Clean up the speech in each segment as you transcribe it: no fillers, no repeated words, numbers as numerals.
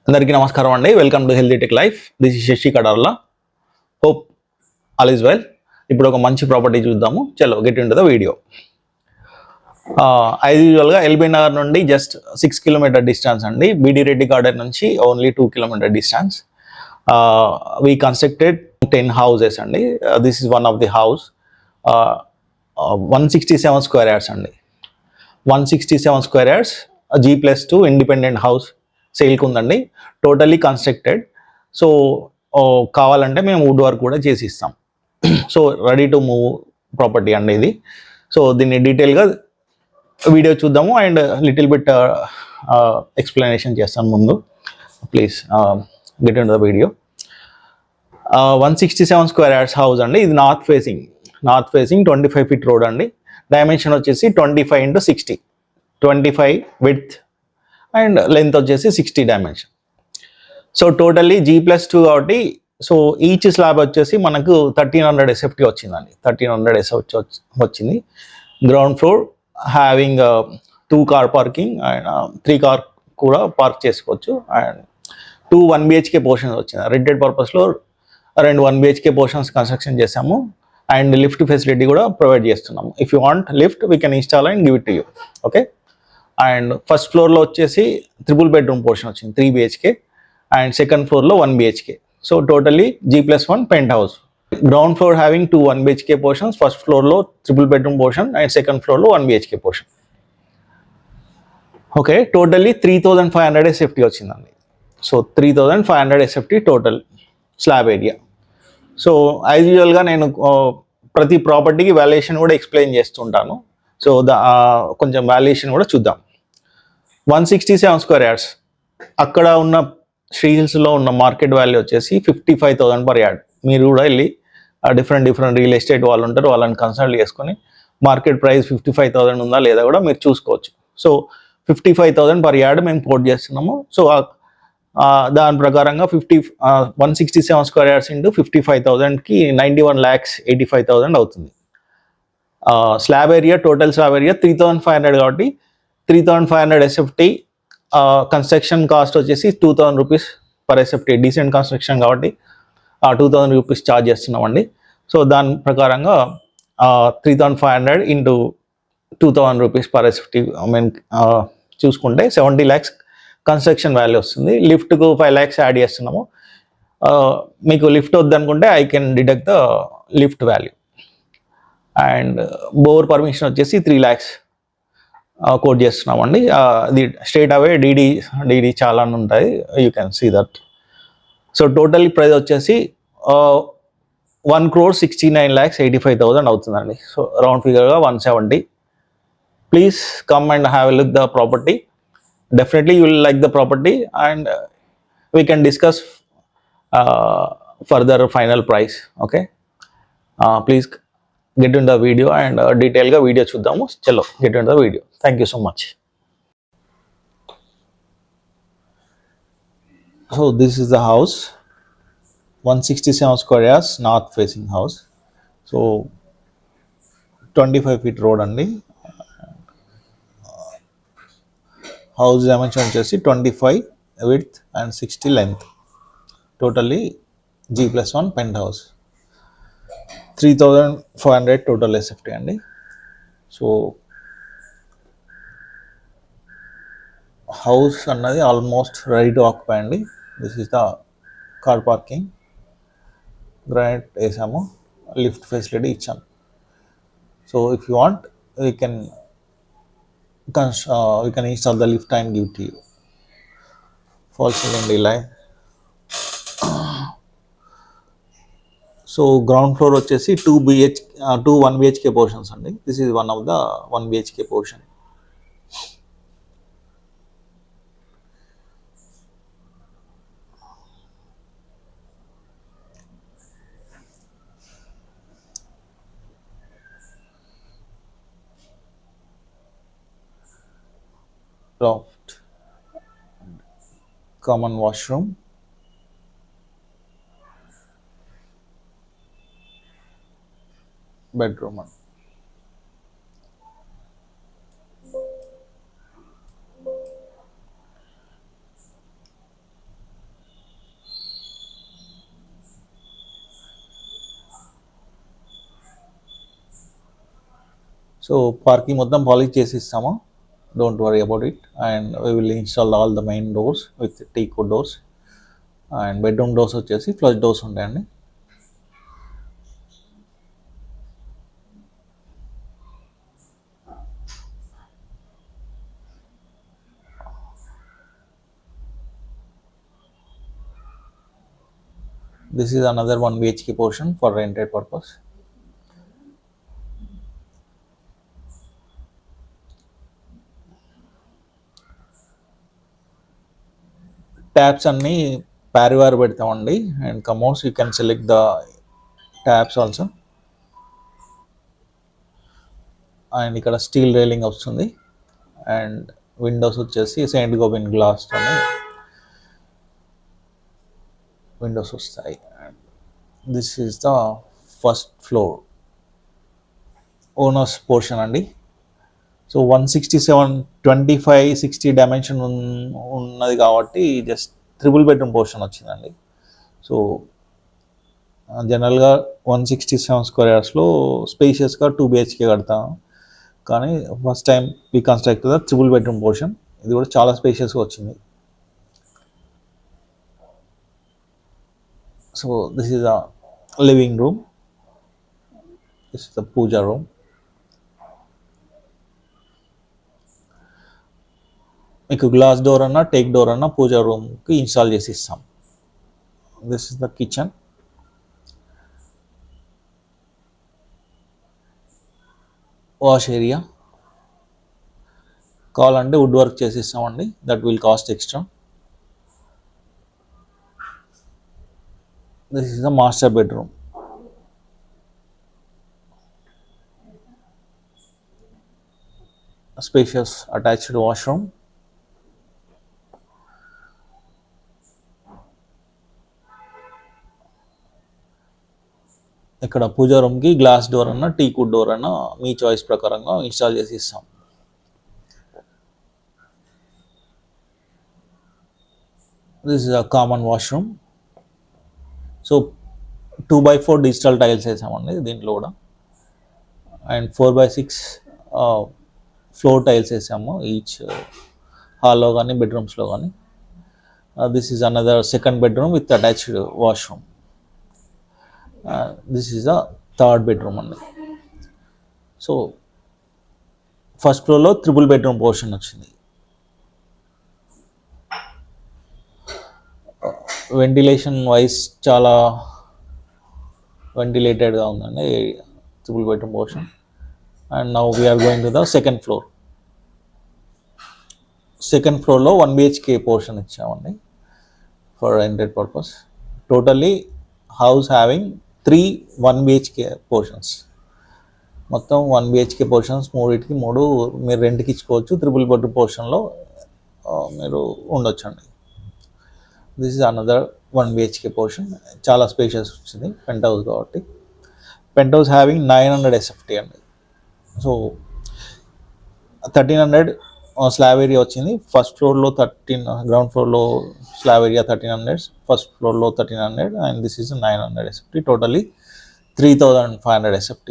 అందరికీ నమస్కారం అండి. Welcome to healthy tech life. This is Shashi Kadarla. Hope all is well. ఇప్పుడు ఒక మంచి ప్రాపర్టీ చూద్దాము. చలో get in to the video. As యూజువల్గా ఎల్బీ నగర్ నుండి జస్ట్ 6 కిలోమీటర్ డిస్టెన్స్ అండి. బీడీ రెడ్డి గార్డెన్ నుంచి only 2 kilometre distance. We constructed 10 houses అండి. This is one of the house. 167 square yards అండి. 167 square yards G+2 independent house సేల్కి ఉందండి. Totally constructed. సో కావాలంటే మేము వుడ్ వర్క్ కూడా చేసి ఇస్తాం. So ready to move property అండి ఇది. సో దీన్ని డీటెయిల్గా వీడియో చూద్దాము అండ్ లిటిల్ బిట్ ఎక్స్ప్లెనేషన్ చేస్తాను ముందు. Please get in the video. 167 square yards house అండి. ఇది నార్త్ ఫేసింగ్ 25 feet రోడ్ అండి. డైమెన్షన్ వచ్చేసి 25x60, 25 విడ్త్ అండ్ లెంత్ వచ్చేసి 60 డైమెన్షన్. సో టోటల్లీ G+2 కాబట్టి సో ఈచ్ స్లాబ్ వచ్చేసి మనకు 1300 SFT వచ్చిందండి. 1300 SFT వచ్చింది. Ground floor having 2 car parking and 3 car కూడా పార్క్ చేసుకోవచ్చు. అండ్ 2 1 BHK పోర్షన్స్ వచ్చింది. రెంటెడ్ పర్పస్లో 2 1 BHK పోర్షన్స్ కన్స్ట్రక్షన్ చేసాము అండ్ లిఫ్ట్ ఫెసిలిటీ కూడా ప్రొవైడ్ చేస్తున్నాము. If you want lift we can install and give it to you. Okay. And first ఫ్లోర్లో వచ్చేసి 3 bedroom portion వచ్చింది 3 BHK అండ్ సెకండ్ ఫ్లోర్లో 1 BHK. So totally G+1 penthouse. Ground floor having 2 1 BHK portions, first ఫ్లోర్లో 3 bedroom portion and second ఫ్లోర్లో 1 BHK portion. Okay. Totally 3500 SFT వచ్చిందండి. So 3500 SFT total slab area. So as యూజువల్గా నేను ప్రతి ప్రాపర్టీకి valuation కూడా explain చేస్తుంటాను. సో కొంచెం వాల్యుయేషన్ కూడా చూద్దాం. 167 స్క్వేర్ యార్డ్స్ అక్కడ ఉన్న శ్రీ హిల్స్లో ఉన్న మార్కెట్ వాల్యూ వచ్చేసి 55,000 per yard. మీరు కూడా వెళ్ళి డిఫరెంట్ రియల్ ఎస్టేట్ వాళ్ళు ఉంటారు, వాళ్ళని కన్సల్ట్ చేసుకొని మార్కెట్ ప్రైస్ 55,000 ఉందా లేదా కూడా మీరు చూసుకోవచ్చు. సో 55,000 per yard మేము కోట్ చేస్తున్నాము. సో దాని ప్రకారంగా 167 స్క్వేర్ యార్డ్స్ ఇంటూ 55,000కి 91,85,000 అవుతుంది. Slab area, total slab area 3,500 కాబట్టి 3,500 SFT. కన్స్ట్రక్షన్ కాస్ట్ వచ్చేసి 2,000 rupees per SFT. Decent construction కాబట్టి 2,000 rupees ఛార్జ్ చేస్తున్నామండి. సో దాని ప్రకారంగా 3,500 ఇంటూ 2,000 rupees per SFT చూసుకుంటే 70 lakhs కన్స్ట్రక్షన్ వాల్యూ వస్తుంది. లిఫ్ట్కు 5 lakhs యాడ్ చేస్తున్నాము. మీకు లిఫ్ట్ వద్దనుకుంటే I can deduct the lift value. And bore permission వచ్చేసి 3 lakhs కోట్ చేస్తున్నామండి. అది స్ట్రేట్ అవే డీడీ చాలా ఉంటాయి, you can see that. So total price వచ్చేసి 1,69,85,000 అవుతుందండి. సో రౌండ్ ఫిగర్గా 170. Please come and have a look the property. Definitely you will like the property and we can discuss further final price. Okay. Please get into the video and detail ga video chuddaamu. Chalo get into the video. Thank you so much. So this is the house, 167 square yards north facing house. So 25 feet road andi. House dimension వచ్చేసి 25 width and 60 length. Totally G+1 penthouse. 3,500 total SFT అండి. So house అన్నది almost ready to occupy అండి. This is the car parking. Granite వేసాము, lift facility ఇచ్చాము. So if you want we can install the lift and give to you. Fall ceiling line. So ground floor వచ్చేసి 2 1 BHK portions అండి. This is one of the 1 BHK portion. Loft, common washroom, bedroom. So parking మొత్తం polish చేసి ఇస్తాము, don't worry about it. And we will install all the main doors with టీకుడ్ doors. And bedroom doors వచ్చేసి flush doors ఉంటాయండి. This is another 1 BHK portion for rented purpose. Taps అన్ని పారివార్ పెడతామండి. And commodes you can select the taps also. And ఇక్కడ steel railing వస్తుంది. And Windows వచ్చేసి Saint Gobain గ్లాస్తోనే Windows వస్తాయి. This is the first floor owners portion అండి. So 167/25/60 dimension ఉన్నది కాబట్టి just triple bedroom portion వచ్చిందండి. సో జనరల్గా 167 స్క్వేర్ యార్డ్స్లో స్పేషియస్గా 2 BHK కడతాం, కానీ first time we construct the triple bedroom portion. ఇది కూడా చాలా స్పేషియస్గా వచ్చింది. So this is the living room, this is the puja room. మీకు గ్లాస్ డోర్ అన్నా టేక్ డోర్ అన్నా పూజా రూమ్కి ఇన్స్టాల్ చేసి ఇస్తాం. This is the kitchen. Wash area కావాలంటే వుడ్ వర్క్ చేసి ఇస్తామండి, that will cost extra. This is the master bedroom. Spacious attached washroom. ఇక్కడ పూజా రూమ్కి గ్లాస్ డోర్ అన్నా టీకుడ్ డోర్ అన్నా మీ చాయిస్ ప్రకారంగా ఇన్స్టాల్ చేసి ఇస్తాం. This is a common washroom. So 2x4 digital tiles వేసామండి దీంట్లో కూడా. అండ్ 4x6 ఫ్లోర్ టైల్స్ వేసాము ఈచ్ హాల్లో కానీ బెడ్రూమ్స్లో కానీ. This is another second bedroom with attached washroom. This is the third bedroom అండి. సో ఫస్ట్ ఫ్లోర్లో ట్రిపుల్ బెడ్రూమ్ పోర్షన్ వచ్చింది. వెంటిలేషన్ వైజ్ చాలా వెంటిలేటెడ్గా ఉందండి triple bedroom portion. And now we're going to the second floor. Second ఫ్లోర్లో 1 BHK portion ఇచ్చామండి for rented purpose. Totally house having 3 1 BHK portions. మొత్తం 1 BHK portions, మూడింటికి 3 మీరు రెంట్కి ఇచ్చుకోవచ్చు. ట్రిపుల్ బెడ్రూమ్ పోర్షన్లో మీరు ఉండొచ్చు అండి. This is another 1 BHK portion. చాలా స్పేషియస్ వచ్చింది పెంట్ హౌస్ కాబట్టి. పెంట్ హౌస్ హ్యావింగ్ 900 SFT అండి. సో 1300 స్లాబ్ ఏరియా వచ్చింది. ఫస్ట్ ఫ్లోర్లో 13, గ్రౌండ్ ఫ్లోర్లో స్లాబ్ ఏరియా 1300, ఫస్ట్ ఫ్లోర్లో 1300 and this is 900 SFT. Totally 3500 SFT.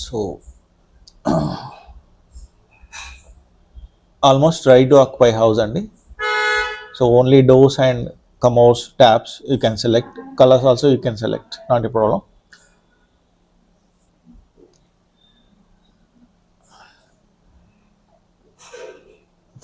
So almost ready to occupy house అండి. So only doors and commodes, taps you can select. Colours also you can select, not a problem.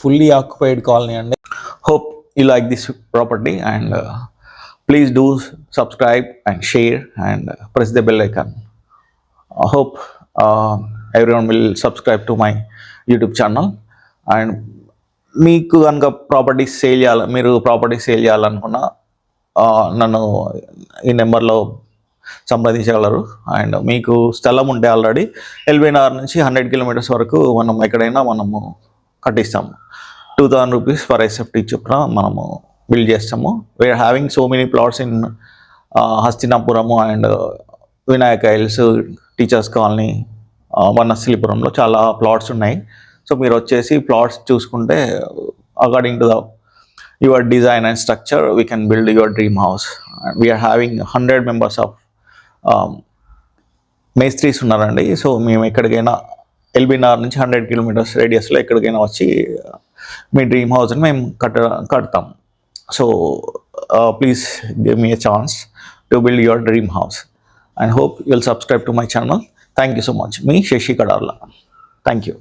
Fully occupied colony and hope you like this property and please do subscribe and share and press the bell icon. I hope everyone will subscribe to my YouTube channel. And మీకు కనుక properties sale చేయాలి, మీరు properties sale చేయాలనుకున్నా నన్ను ఈ నెంబర్లో సంప్రదించగలరు. And మీకు స్థలం ఉంటే ఆల్రెడీ ఎల్బీనగర్ నుంచి 100 kilometers వరకు మనం ఎక్కడైనా మనము కట్టిస్తాము. 2000 rupees ఫర్ SFT చొప్పున మనము బిల్డ్ చేస్తాము. We're having so many plots in Hastinapuram and Vinayaka Hills, teachers colony, వనస్థలిపురంలో చాలా ప్లాట్స్ ఉన్నాయి. సో మీరు వచ్చేసి ప్లాట్స్ చూసుకుంటే according to the your design and structure we can build your dream house. We're having 100 members of మేస్త్రీస్ ఉన్నారండి. సో మేము ఎక్కడికైనా ఎల్బీనగర్ నుంచి 100 kilometers రేడియస్లో ఎక్కడికైనా వచ్చి మీ డ్రీమ్ హౌస్ని మేము కడతాం. So please give me a chance to build your dream house and hope you'll subscribe to my channel. Thank you so much. మీ శశి కడార్లా. Thank you.